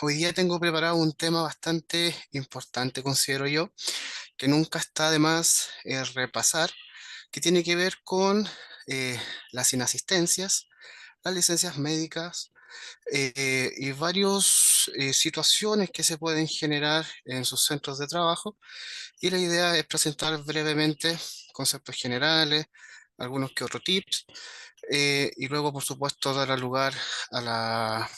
hoy día tengo preparado un tema bastante importante, considero yo, que nunca está de más repasar, que tiene que ver con las inasistencias, las licencias médicas y varias situaciones que se pueden generar en sus centros de trabajo. Y la idea es presentar brevemente conceptos generales, algunos que otros tips, y luego, por supuesto, dar lugar a la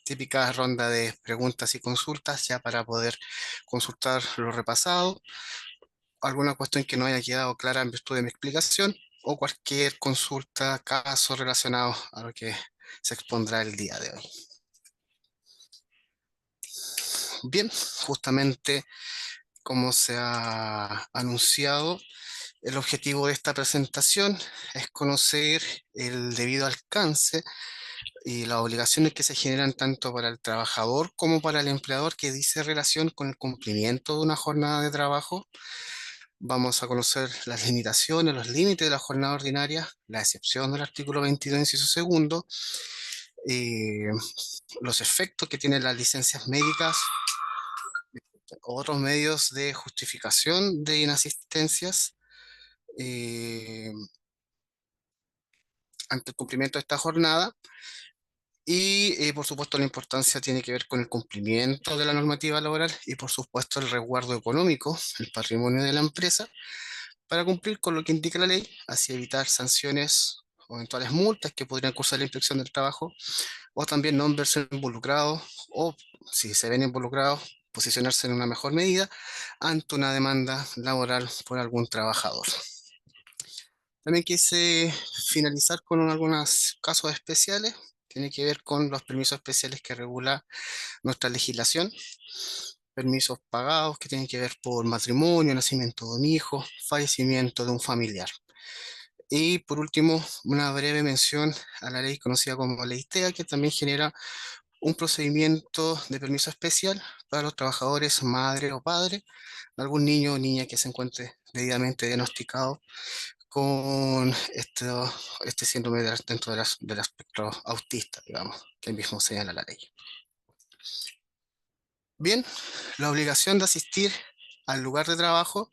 típica ronda de preguntas y consultas ya para poder consultar lo repasado, alguna cuestión que no haya quedado clara en virtud de mi explicación o cualquier consulta, caso relacionado a lo que se expondrá el día de hoy. Bien, justamente como se ha anunciado, el objetivo de esta presentación es conocer el debido alcance y las obligaciones que se generan tanto para el trabajador como para el empleador que dice relación con el cumplimiento de una jornada de trabajo. Vamos a conocer las limitaciones, los límites de la jornada ordinaria, la excepción del artículo 22, inciso segundo, eh, los efectos que tienen las licencias médicas, otros medios de justificación de inasistencias eh, ante el cumplimiento de esta jornada. Y por supuesto la importancia tiene que ver con el cumplimiento de la normativa laboral y por supuesto el resguardo económico, el patrimonio de la empresa, para cumplir con lo que indica la ley, así evitar sanciones o eventuales multas que podrían cursar la inspección del trabajo, o también no verse involucrados, o si se ven involucrados, posicionarse en una mejor medida ante una demanda laboral por algún trabajador. También quise finalizar con algunos casos especiales. Tiene que ver con los permisos especiales que regula nuestra legislación, permisos pagados que tienen que ver por matrimonio, nacimiento de un hijo, fallecimiento de un familiar. Y por último, una breve mención a la ley conocida como Ley TEA, que también genera un procedimiento de permiso especial para los trabajadores madre o padre, algún niño o niña que se encuentre debidamente diagnosticado con este síndrome dentro del espectro autista, digamos, que mismo señala la ley. Bien, la obligación de asistir al lugar de trabajo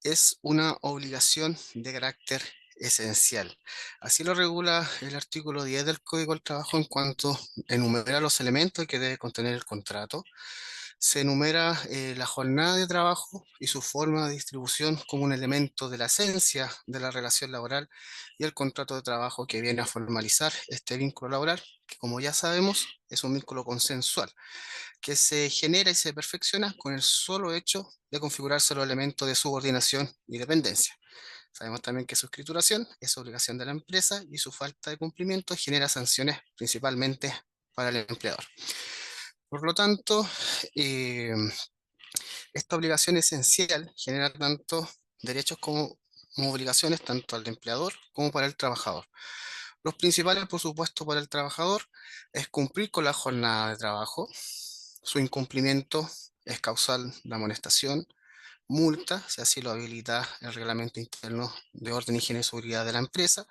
es una obligación de carácter esencial. Así lo regula el artículo 10 del Código del Trabajo en cuanto enumera los elementos que debe contener el contrato. Se enumera la jornada de trabajo y su forma de distribución como un elemento de la esencia de la relación laboral y el contrato de trabajo que viene a formalizar este vínculo laboral, que como ya sabemos es un vínculo consensual que se genera y se perfecciona con el solo hecho de configurarse los elementos de subordinación y dependencia. Sabemos también que su escrituración es obligación de la empresa y su falta de cumplimiento genera sanciones principalmente para el empleador. Por lo tanto, eh, esta obligación esencial genera tanto derechos como obligaciones, tanto al empleador como para el trabajador. Los principales, por supuesto, para el trabajador es cumplir con la jornada de trabajo. Su incumplimiento es causal de amonestación, multa, si así lo habilita el reglamento interno de orden, higiene y seguridad de la empresa,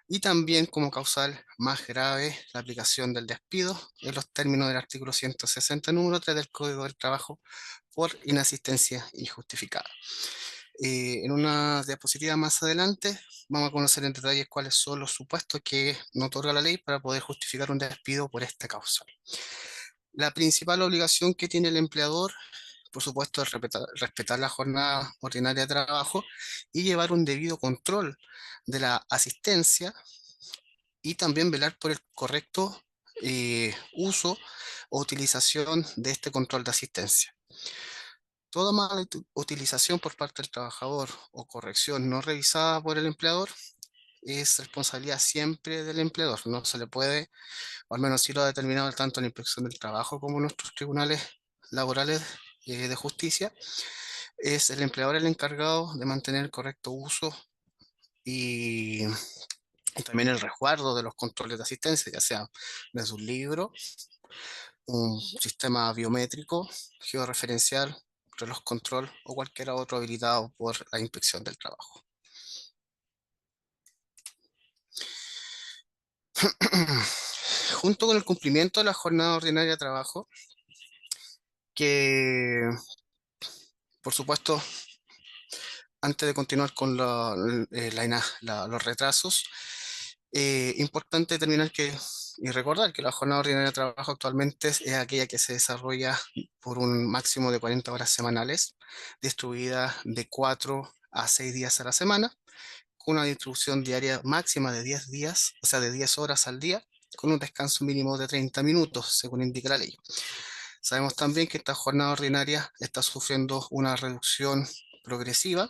y también como causal más grave la aplicación del despido en los términos del artículo 160, número 3 del Código del Trabajo por inasistencia injustificada. En una diapositiva más adelante vamos a conocer en detalle cuáles son los supuestos que no otorga la ley para poder justificar un despido por esta causa. La principal obligación que tiene el empleador, por supuesto, es respetar la jornada ordinaria de trabajo y llevar un debido control de la asistencia y también velar por el correcto uso o utilización de este control de asistencia. Toda mala utilización por parte del trabajador o corrección no revisada por el empleador es responsabilidad siempre del empleador. No se le puede, o al menos sí lo ha determinado tanto la Inspección del Trabajo como nuestros tribunales laborales de justicia, es el empleador el encargado de mantener el correcto uso y, y también el resguardo de los controles de asistencia, ya sea desde un libro, un sistema biométrico, georreferencial, reloj control o cualquier otro habilitado por la Inspección del Trabajo. junto con el cumplimiento de la jornada ordinaria de trabajo, que por supuesto, antes de continuar con los retrasos, importante determinar y recordar que la jornada ordinaria de trabajo actualmente es aquella que se desarrolla por un máximo de 40 horas semanales, distribuida de 4 a 6 días a la semana, con una distribución diaria máxima de 10 días, o sea, de 10 horas al día, con un descanso mínimo de 30 minutos, según indica la ley. Sabemos también que esta jornada ordinaria está sufriendo una reducción progresiva.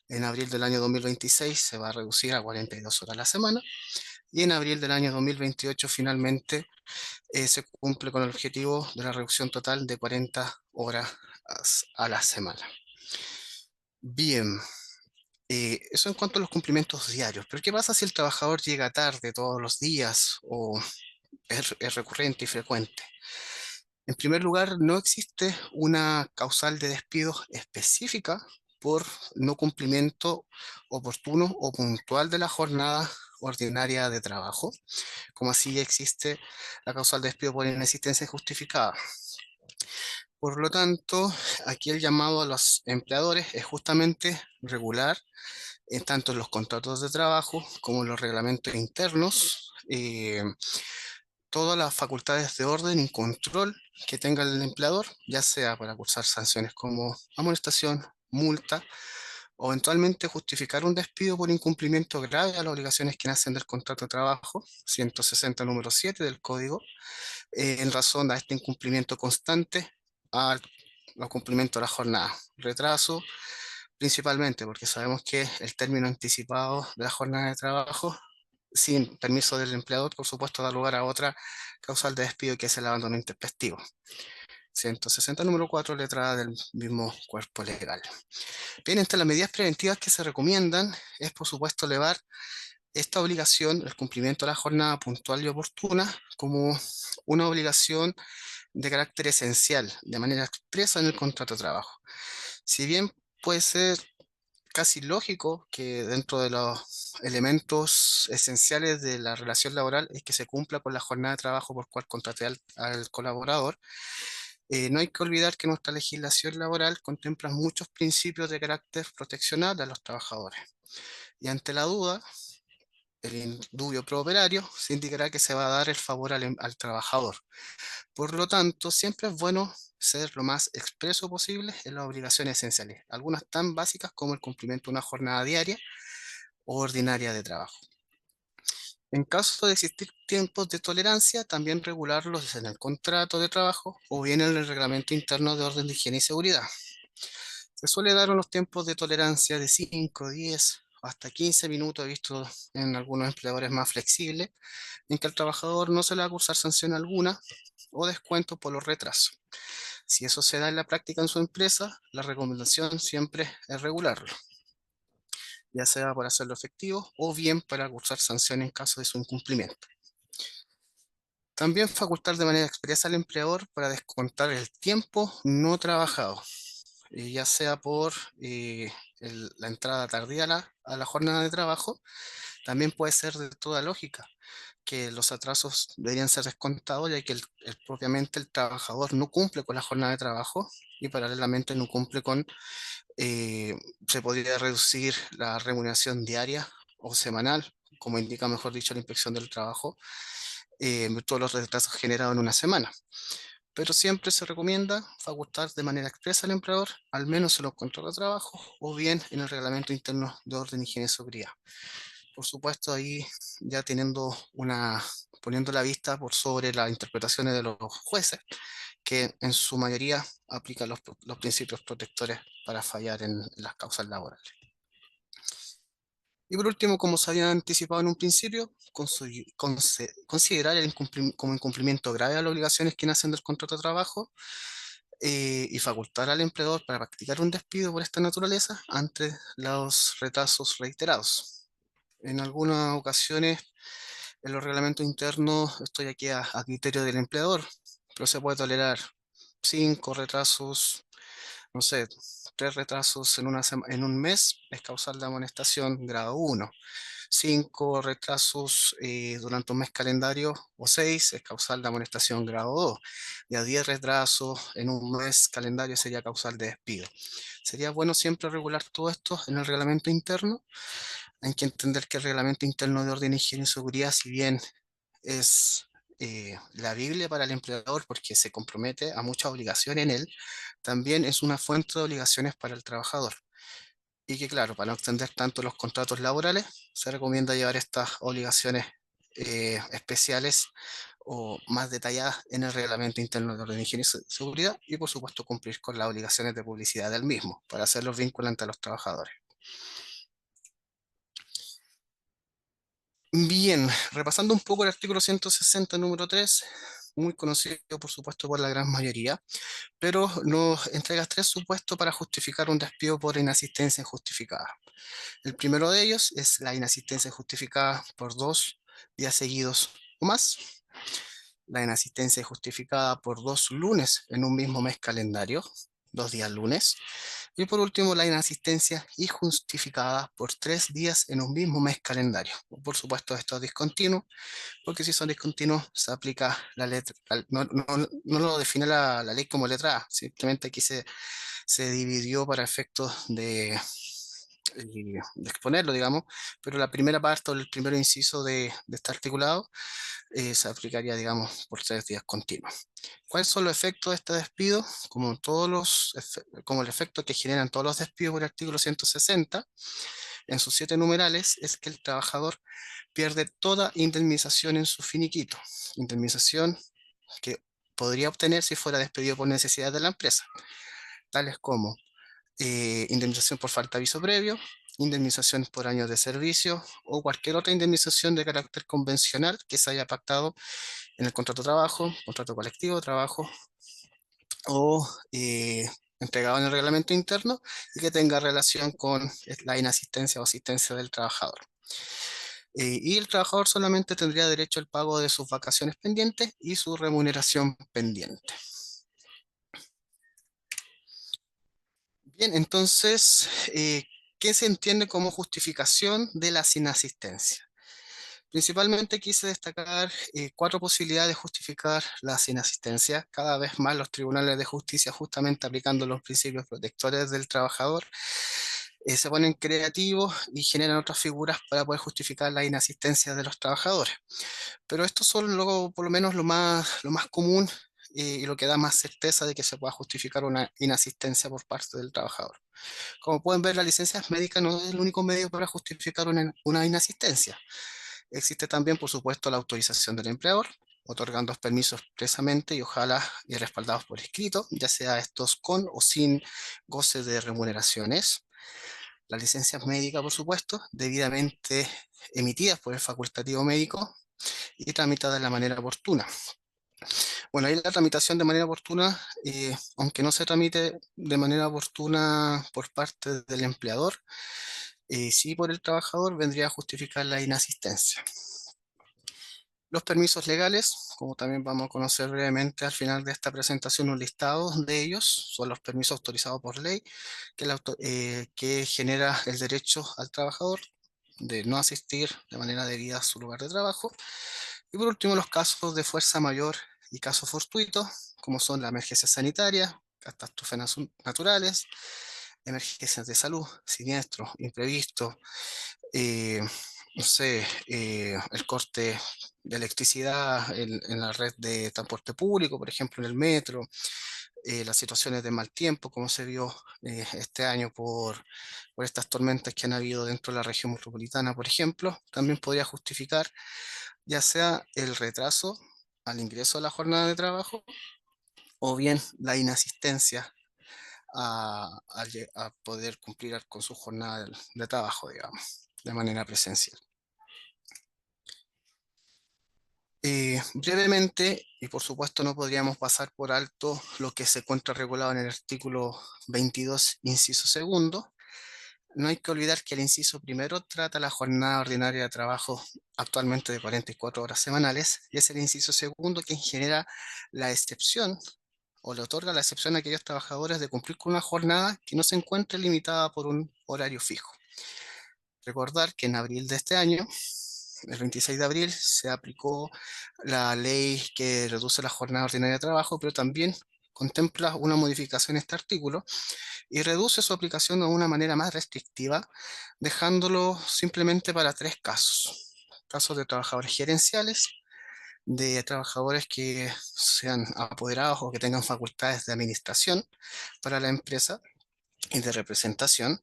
En abril del año 2026 se va a reducir a 42 horas a la semana y en abril del año 2028 finalmente se cumple con el objetivo de la reducción total de 40 horas a la semana. Bien, eso en cuanto a los cumplimientos diarios. Pero ¿qué pasa si el trabajador llega tarde todos los días o es recurrente y frecuente? En primer lugar, no existe una causal de despido específica por no cumplimiento oportuno o puntual de la jornada ordinaria de trabajo, como así existe la causal de despido por inexistencia justificada. Por lo tanto, aquí el llamado a los empleadores es justamente regular, tanto en los contratos de trabajo como en los reglamentos internos, todas las facultades de orden y control que tenga el empleador, ya sea para cursar sanciones como amonestación, multa o eventualmente justificar un despido por incumplimiento grave a las obligaciones que nacen del contrato de trabajo, 160 número 7 del código, en razón a este incumplimiento constante al cumplimiento de la jornada. Retraso, principalmente porque sabemos que el término anticipado de la jornada de trabajo sin permiso del empleador, por supuesto, da lugar a otra causal de despido que es el abandono intempestivo. 160 número 4, letra A del mismo cuerpo legal. Bien, entre las medidas preventivas que se recomiendan es, por supuesto, elevar esta obligación, el cumplimiento de la jornada puntual y oportuna, como una obligación de carácter esencial, de manera expresa en el contrato de trabajo. Si bien puede ser casi lógico que dentro de los elementos esenciales de la relación laboral es que se cumpla con la jornada de trabajo por cual contraté al colaborador. No hay que olvidar que nuestra legislación laboral contempla muchos principios de carácter proteccional a los trabajadores. Y ante la duda, el indubio pro operario se indicará que se va a dar el favor al trabajador. Por lo tanto, siempre es bueno ser lo más expreso posible en las obligaciones esenciales, algunas tan básicas como el cumplimiento de una jornada diaria o ordinaria de trabajo. En caso de existir tiempos de tolerancia, también regularlos en el contrato de trabajo o bien en el reglamento interno de orden de higiene y seguridad. Se suele dar unos tiempos de tolerancia de 5, 10, hasta 15 minutos, he visto en algunos empleadores más flexibles, en que al trabajador no se le va a cursar sanción alguna o descuento por los retrasos. Si eso se da en la práctica en su empresa, la recomendación siempre es regularlo, ya sea para hacerlo efectivo o bien para cursar sanciones en caso de su incumplimiento. También facultar de manera expresa al empleador para descontar el tiempo no trabajado, ya sea por la entrada tardía a la jornada de trabajo. También puede ser de toda lógica que los atrasos deberían ser descontados, ya que propiamente el trabajador no cumple con la jornada de trabajo y paralelamente no cumple con, se podría reducir la remuneración diaria o semanal, como indica, mejor dicho, la inspección del trabajo, todos los retrasos generados en una semana. Pero siempre se recomienda facultar de manera expresa al empleador, al menos en los contratos de trabajo o bien en el reglamento interno de orden, higiene y seguridad. Por supuesto, ahí ya poniendo la vista por sobre las interpretaciones de los jueces, que en su mayoría aplican los principios protectores para fallar en las causas laborales. Y por último, como se había anticipado en un principio, considerar como incumplimiento grave a las obligaciones que nacen del contrato de trabajo, y facultar al empleador para practicar un despido por esta naturaleza ante los retrasos reiterados. En algunas ocasiones, en los reglamentos internos, estoy aquí a criterio del empleador, pero se puede tolerar 5 retrasos, no sé, 3 retrasos en un mes, es causal de amonestación grado 1. 5 retrasos durante un mes calendario o 6 es causal de amonestación grado 2. Y a 10 retrasos en un mes calendario sería causal de despido. Sería bueno siempre regular todo esto en el reglamento interno. Hay que entender que el reglamento interno de orden, higiene y seguridad, si bien es la Biblia para el empleador porque se compromete a muchas obligaciones en él, también es una fuente de obligaciones para el trabajador. Y que claro, para no extender tanto los contratos laborales, se recomienda llevar estas obligaciones especiales o más detalladas en el reglamento interno de orden, higiene y seguridad, y por supuesto cumplir con las obligaciones de publicidad del mismo para hacerlos vinculantes a los trabajadores. Bien, repasando un poco el artículo 160, número 3, muy conocido por supuesto por la gran mayoría, pero nos entrega tres supuestos para justificar un despido por inasistencia injustificada. El primero de ellos es la inasistencia justificada por 2 días seguidos o más, la inasistencia justificada por 2 lunes en un mismo mes calendario, 2 días lunes, y por último la inasistencia injustificada por 3 días en un mismo mes calendario. Por supuesto, esto es discontinuo, porque si son discontinuos se aplica la letra, no lo define la ley como letra A, simplemente aquí se dividió para efectos de exponerlo, digamos, pero la primera parte o el primer inciso de este articulado se aplicaría, digamos, por 3 días continuos. ¿Cuáles son los efectos de este despido? Como el efecto que generan todos los despidos por el artículo 160, en sus 7 numerales, es que el trabajador pierde toda indemnización en su finiquito, indemnización que podría obtener si fuera despedido por necesidad de la empresa, tales como indemnización por falta de aviso previo, indemnización por años de servicio o cualquier otra indemnización de carácter convencional que se haya pactado en el contrato de trabajo, contrato colectivo de trabajo o entregado en el reglamento interno y que tenga relación con la inasistencia o asistencia del trabajador. Y el trabajador solamente tendría derecho al pago de sus vacaciones pendientes y su remuneración pendiente. Bien, entonces, ¿qué se entiende como justificación de la inasistencia? Principalmente quise destacar 4 posibilidades de justificar la inasistencia. Cada vez más los tribunales de justicia, justamente aplicando los principios protectores del trabajador, se ponen creativos y generan otras figuras para poder justificar la inasistencia de los trabajadores. Pero estos son por lo menos lo más común y lo que da más certeza de que se pueda justificar una inasistencia por parte del trabajador. Como pueden ver, la licencia médica no es el único medio para justificar una inasistencia. Existe también, por supuesto, la autorización del empleador, otorgando permisos expresamente y ojalá y respaldados por escrito, ya sea estos con o sin goce de remuneraciones. Las licencias médicas, por supuesto, debidamente emitidas por el facultativo médico y tramitadas de la manera oportuna. Bueno, ahí la tramitación de manera oportuna, aunque no se tramite de manera oportuna por parte del empleador, sí por el trabajador vendría a justificar la inasistencia. Los permisos legales, como también vamos a conocer brevemente al final de esta presentación, un listado de ellos, son los permisos autorizados por ley que genera el derecho al trabajador de no asistir de manera debida a su lugar de trabajo. Y por último, los casos de fuerza mayor y casos fortuitos, como son la emergencia sanitaria, catástrofes naturales, emergencias de salud, siniestros, imprevistos, eh, no sé, el corte de electricidad en la red de transporte público, por ejemplo, en el metro, las situaciones de mal tiempo, como se vio este año por estas tormentas que han habido dentro de la región metropolitana, por ejemplo, también podría justificar ya sea el retraso al ingreso a la jornada de trabajo o bien la inasistencia a poder cumplir con su jornada de trabajo, digamos, de manera presencial. Brevemente, y por supuesto no podríamos pasar por alto lo que se encuentra regulado en el artículo 22, inciso segundo. No hay que olvidar que el inciso primero trata la jornada ordinaria de trabajo actualmente de 44 horas semanales, y es el inciso segundo quien genera la excepción o le otorga la excepción a aquellos trabajadores de cumplir con una jornada que no se encuentre limitada por un horario fijo. Recordar que en abril de este año, el 26 de abril, se aplicó la ley que reduce la jornada ordinaria de trabajo, pero también contempla una modificación en este artículo y reduce su aplicación de una manera más restrictiva, dejándolo simplemente para tres casos. Casos de trabajadores gerenciales, de trabajadores que sean apoderados o que tengan facultades de administración para la empresa y de representación,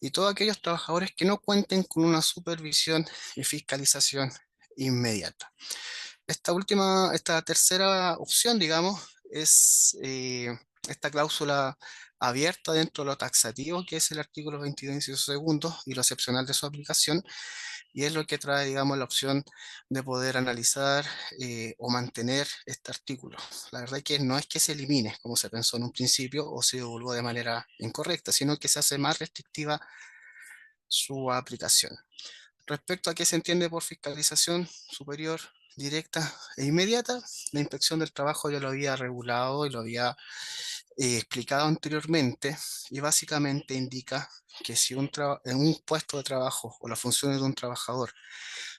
y todos aquellos trabajadores que no cuenten con una supervisión y fiscalización inmediata. Esta tercera opción, digamos, es esta cláusula abierta dentro de lo taxativo, que es el artículo 22, inciso segundo, y lo excepcional de su aplicación, y es lo que trae, digamos, la opción de poder analizar o mantener este artículo. La verdad es que no es que se elimine, como se pensó en un principio, o se divulgó de manera incorrecta, sino que se hace más restrictiva su aplicación. Respecto a qué se entiende por fiscalización superior, directa e inmediata, la inspección del trabajo ya lo había regulado y lo había explicado anteriormente, y básicamente indica que si en un puesto de trabajo o las funciones de un trabajador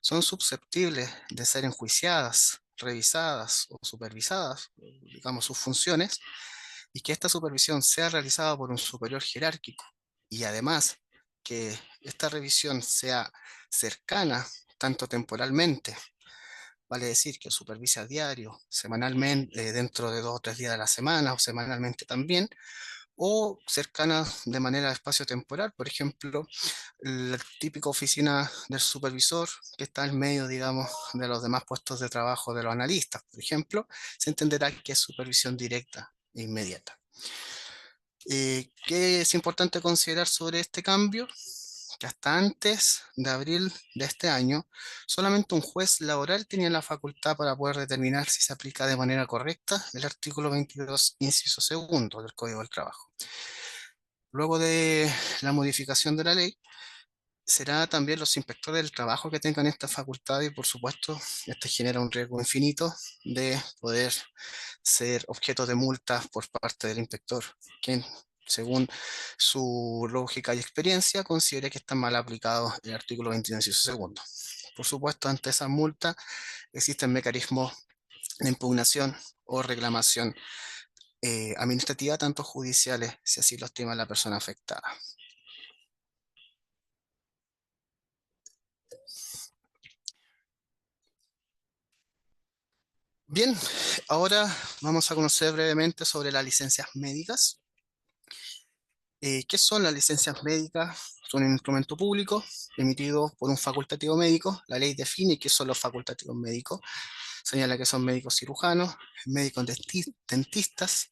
son susceptibles de ser enjuiciadas, revisadas o supervisadas, digamos sus funciones, y que esta supervisión sea realizada por un superior jerárquico, y además que esta revisión sea cercana, tanto temporalmente, vale decir que supervisa a diario, semanalmente, dentro de 2 o 3 días de la semana o semanalmente también, o cercana de manera espacio-temporal, por ejemplo, la típica oficina del supervisor que está en medio, digamos, de los demás puestos de trabajo de los analistas, por ejemplo, se entenderá que es supervisión directa e inmediata. ¿Qué es importante considerar sobre este cambio? Que hasta antes de abril de este año, solamente un juez laboral tenía la facultad para poder determinar si se aplica de manera correcta el artículo 22, inciso segundo del Código del Trabajo. Luego de la modificación de la ley, será también los inspectores del trabajo que tengan esta facultad, y por supuesto, este genera un riesgo infinito de poder ser objeto de multas por parte del inspector, quien, según su lógica y experiencia, considere que está mal aplicado el artículo 21, inciso segundo. Por supuesto, ante esas multas existen mecanismos de impugnación o reclamación administrativa, tanto judiciales, si así lo estima la persona afectada. Bien, ahora vamos a conocer brevemente sobre las licencias médicas. ¿Qué son las licencias médicas? Son un instrumento público emitido por un facultativo médico. La ley define qué son los facultativos médicos. Señala que son médicos cirujanos, médicos dentistas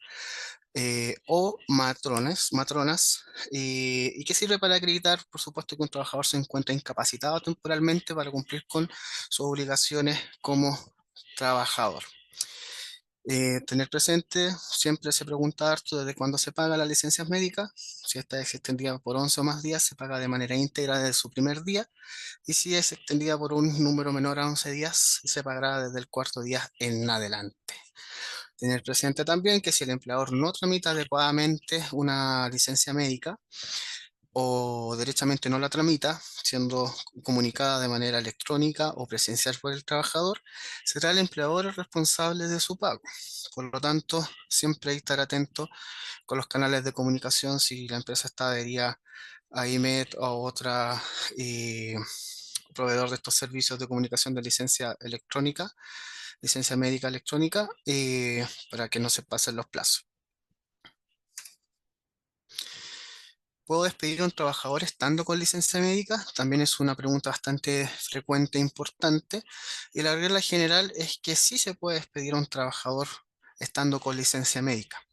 o matronas, y que sirve para acreditar, por supuesto, que un trabajador se encuentra incapacitado temporalmente para cumplir con sus obligaciones como trabajador. Tener presente, siempre se pregunta harto desde cuándo se paga las licencias médicas. Si esta es extendida por 11 o más días, se paga de manera íntegra desde su primer día, y si es extendida por un número menor a 11 días, se pagará desde el cuarto día en adelante. Tener presente también que si el empleador no tramita adecuadamente una licencia médica, o derechamente no la tramita, siendo comunicada de manera electrónica o presencial por el trabajador, será el empleador el responsable de su pago. Por lo tanto, siempre hay que estar atento con los canales de comunicación si la empresa está adherida a IMED o otra eh, proveedor de estos servicios de comunicación de licencia electrónica, licencia médica electrónica, para que no se pasen los plazos. ¿Puedo despedir a un trabajador estando con licencia médica? También es una pregunta bastante frecuente e importante. Y la regla general es que sí se puede despedir a un trabajador estando con licencia médica.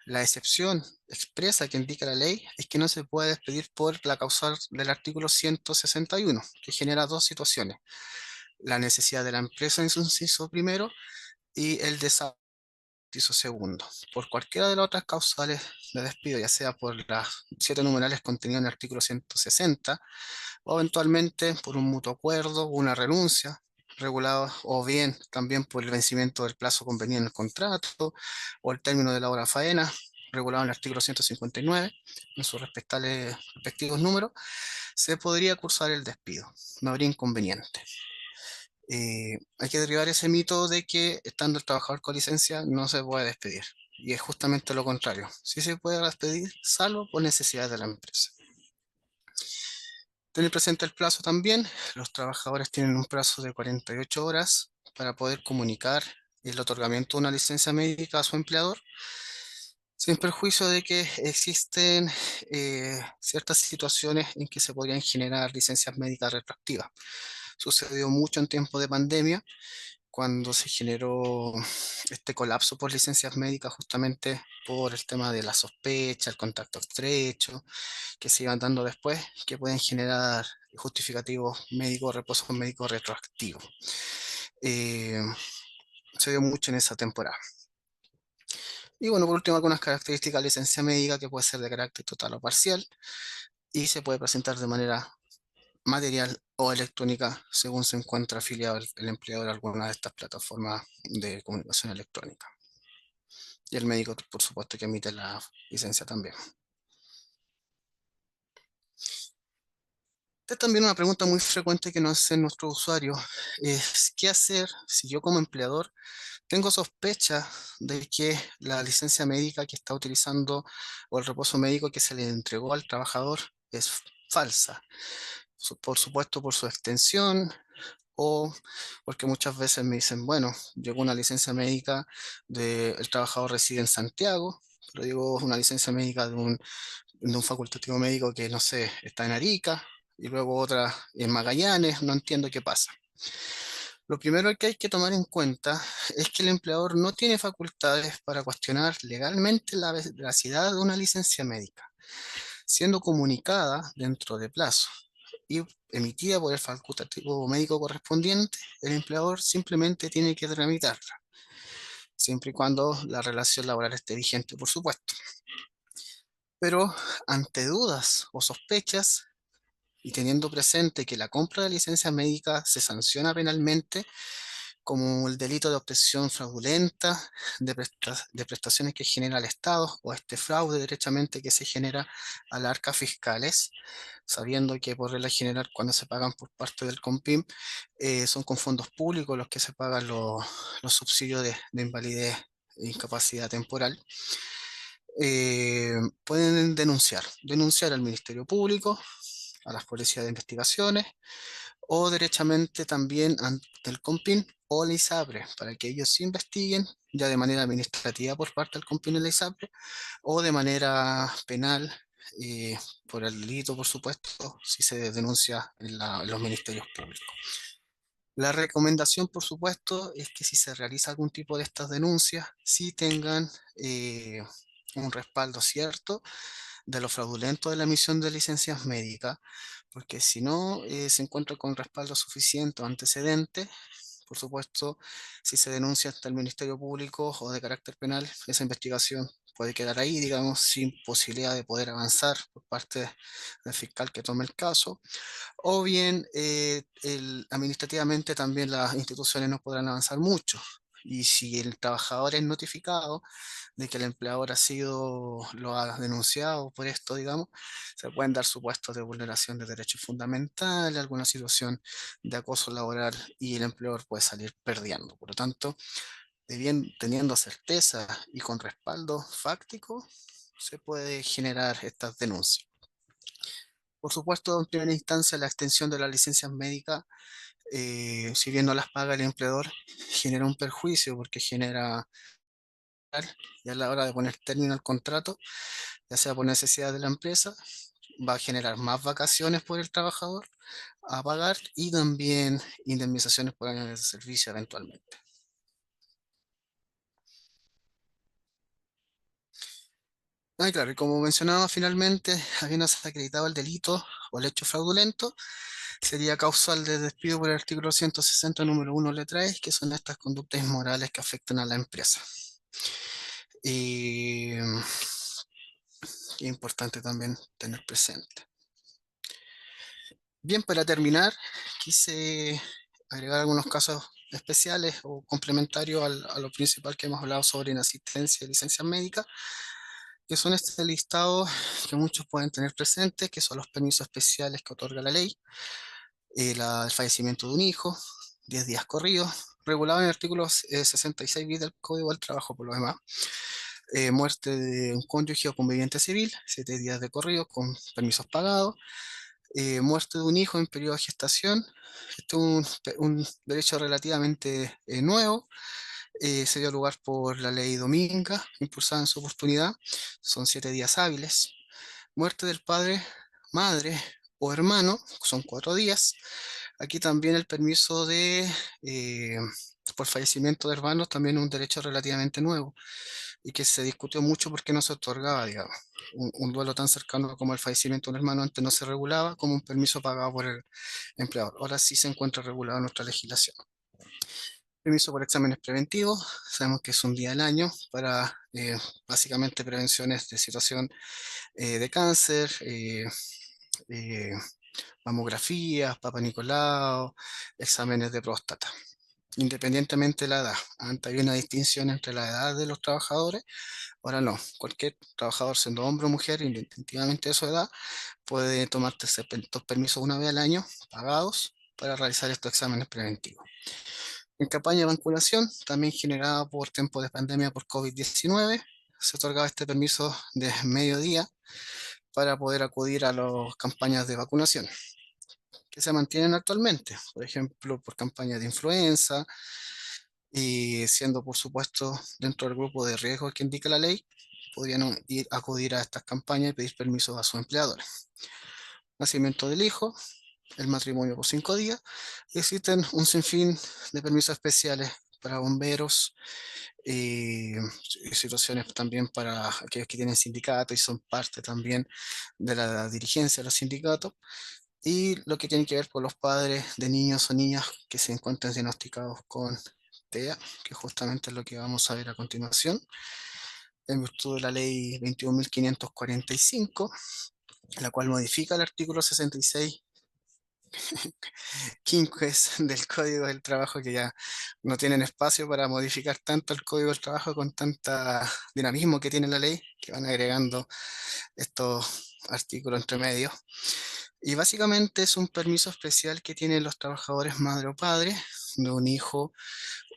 La excepción expresa que indica la ley es que no se puede despedir por la causal del artículo 161, que genera dos situaciones: la necesidad de la empresa en su inciso primero y el desabasto inciso segundo. Por cualquiera de las otras causales de despido, ya sea por las 7 numerales contenidas en el artículo 160, o eventualmente por un mutuo acuerdo, una renuncia regulada, o bien también por el vencimiento del plazo convenido en el contrato, o el término de la hora faena, regulado en el artículo 159, en sus respectivos números, se podría cursar el despido, no habría inconveniente. Hay que derribar ese mito de que estando el trabajador con licencia no se puede despedir. Y es justamente lo contrario. Sí se puede despedir, salvo por necesidad de la empresa. Tener presente el plazo también. Los trabajadores tienen un plazo de 48 horas para poder comunicar el otorgamiento de una licencia médica a su empleador, sin perjuicio de que existen ciertas situaciones en que se podrían generar licencias médicas retroactivas. Sucedió mucho en tiempo de pandemia, cuando se generó este colapso por licencias médicas justamente por el tema de la sospecha, el contacto estrecho, que se iban dando después, que pueden generar justificativos médicos, reposos médicos retroactivos. Eh, Se dio mucho en esa temporada. Y bueno, por último, algunas características de licencia médica que puede ser de carácter total o parcial y se puede presentar de manera material o electrónica según se encuentra afiliado el empleador a alguna de estas plataformas de comunicación electrónica. Y el médico, por supuesto, que emite la licencia también. Esta es también una pregunta muy frecuente que nos hacen nuestros usuarios. Es, ¿qué hacer si yo como empleador tengo sospecha de que la licencia médica que está utilizando o el reposo médico que se le entregó al trabajador es falsa? Por supuesto, por su extensión o porque muchas veces me dicen, bueno, llegó una licencia médica el trabajador reside en Santiago, pero digo una licencia médica de un facultativo médico que, no sé, está en Arica y luego otra en Magallanes, no entiendo qué pasa. Lo primero que hay que tomar en cuenta es que el empleador no tiene facultades para cuestionar legalmente la veracidad de una licencia médica, siendo comunicada dentro de plazo y emitida por el facultativo médico correspondiente, el empleador simplemente tiene que tramitarla, siempre y cuando la relación laboral esté vigente, por supuesto. Pero ante dudas o sospechas, y teniendo presente que la compra de licencia médica se sanciona penalmente, como el delito de obtención fraudulenta de prestaciones que genera el Estado o este fraude derechamente que se genera a las arcas fiscales, sabiendo que por regla general cuando se pagan por parte del COMPIM son con fondos públicos los que se pagan los subsidios de invalidez e incapacidad temporal. Pueden denunciar al Ministerio Público, a las policías de investigaciones o derechamente también ante el COMPIN o la ISAPRE, para que ellos investiguen ya de manera administrativa por parte del COMPIN y la ISAPRE o de manera penal por el delito, por supuesto, si se denuncia en los ministerios públicos. La recomendación, por supuesto, es que si se realiza algún tipo de estas denuncias, sí tengan un respaldo cierto de lo fraudulento de la emisión de licencias médicas, porque si no se encuentra con respaldo suficiente o antecedente, por supuesto, si se denuncia ante el Ministerio Público o de carácter penal, esa investigación puede quedar ahí, digamos, sin posibilidad de poder avanzar por parte del fiscal que tome el caso, o bien administrativamente también las instituciones no podrán avanzar mucho. Y si el trabajador es notificado de que el empleador lo ha denunciado por esto, digamos, se pueden dar supuestos de vulneración de derechos fundamentales, alguna situación de acoso laboral y el empleador puede salir perdiendo. Por lo tanto, teniendo certeza y con respaldo fáctico, se puede generar estas denuncias. Por supuesto, en primera instancia, la extensión de las licencias médicas, si bien no las paga el empleador, genera un perjuicio porque genera, y a la hora de poner término al contrato, ya sea por necesidad de la empresa, va a generar más vacaciones por el trabajador a pagar y también indemnizaciones por años de servicio eventualmente. Ah, claro, y como mencionaba finalmente, habiéndose acreditado el delito o el hecho fraudulento, sería causal de despido por el artículo 160, número 1, letra E, que son estas conductas inmorales que afectan a la empresa. Y es importante también tener presente. Bien, para terminar, quise agregar algunos casos especiales o complementarios a lo principal que hemos hablado sobre inasistencia y licencias médicas, que son este listado que muchos pueden tener presentes, que son los permisos especiales que otorga la ley, el fallecimiento de un hijo, 10 días corridos, regulado en el artículo 66 bis del Código del Trabajo por lo demás. Muerte de un cónyuge o conviviente civil, 7 días de corrido con permisos pagados. Muerte de un hijo en periodo de gestación, este es un derecho relativamente nuevo, se dio lugar por la ley Dominga, impulsada en su oportunidad, son 7 días hábiles. Muerte del padre, madre o hermano, son 4 días. Aquí también el permiso eh, por fallecimiento de hermanos, también un derecho relativamente nuevo y que se discutió mucho porque no se otorgaba, digamos. Un duelo tan cercano como el fallecimiento de un hermano antes no se regulaba como un permiso pagado por el empleador. Ahora sí se encuentra regulado en nuestra legislación. Permiso por exámenes preventivos, sabemos que es un día al año para básicamente prevenciones de situación de cáncer, eh, mamografías, Papa Nicolau, exámenes de próstata, independientemente de la edad. Antes había una distinción entre la edad de los trabajadores, ahora no. Cualquier trabajador, siendo hombre o mujer, independientemente de su edad, puede tomarte estos permisos una vez al año, pagados, para realizar estos exámenes preventivos. En campaña de vacunación, también generada por tiempo de pandemia por COVID-19, se otorgaba este permiso de mediodía para poder acudir a las campañas de vacunación que se mantienen actualmente, por ejemplo, por campañas de influenza, y siendo por supuesto dentro del grupo de riesgo que indica la ley, podrían acudir a estas campañas y pedir permisos a sus empleadores. Nacimiento del hijo, el matrimonio por 5 días, existen un sinfín de permisos especiales para bomberos, y situaciones también para aquellos que tienen sindicato y son parte también de la dirigencia de los sindicatos, y lo que tiene que ver con los padres de niños o niñas que se encuentran diagnosticados con TEA, que justamente es lo que vamos a ver a continuación, en virtud de la ley 21.545, la cual modifica el artículo 66 quinques del Código del Trabajo, que ya no tienen espacio para modificar tanto el Código del Trabajo con tanta dinamismo que tiene la ley, que van agregando estos artículos entre medios. Y básicamente es un permiso especial que tienen los trabajadores madre o padre de un hijo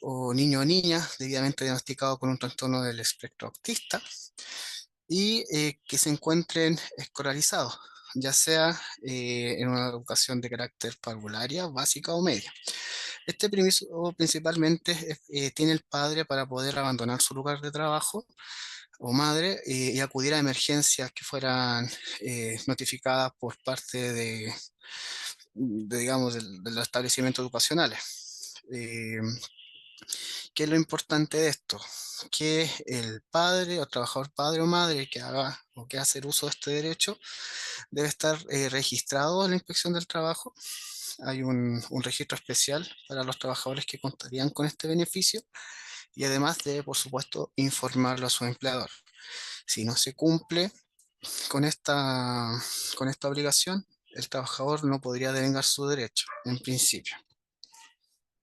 o niño o niña debidamente diagnosticado con un trastorno del espectro autista y que se encuentren escolarizados, ya sea en una educación de carácter parvularia, básica o media. Este permiso principalmente tiene el padre para poder abandonar su lugar de trabajo o madre y acudir a emergencias que fueran notificadas por parte digamos, de los establecimientos educacionales. ¿Qué es lo importante de esto? Que el padre o trabajador padre o madre que haga o que hacer uso de este derecho debe estar registrado en la inspección del trabajo. Hay un registro especial para los trabajadores que contarían con este beneficio y además debe, por supuesto, informarlo a su empleador. Si no se cumple con con esta obligación, el trabajador no podría devengar su derecho, en principio.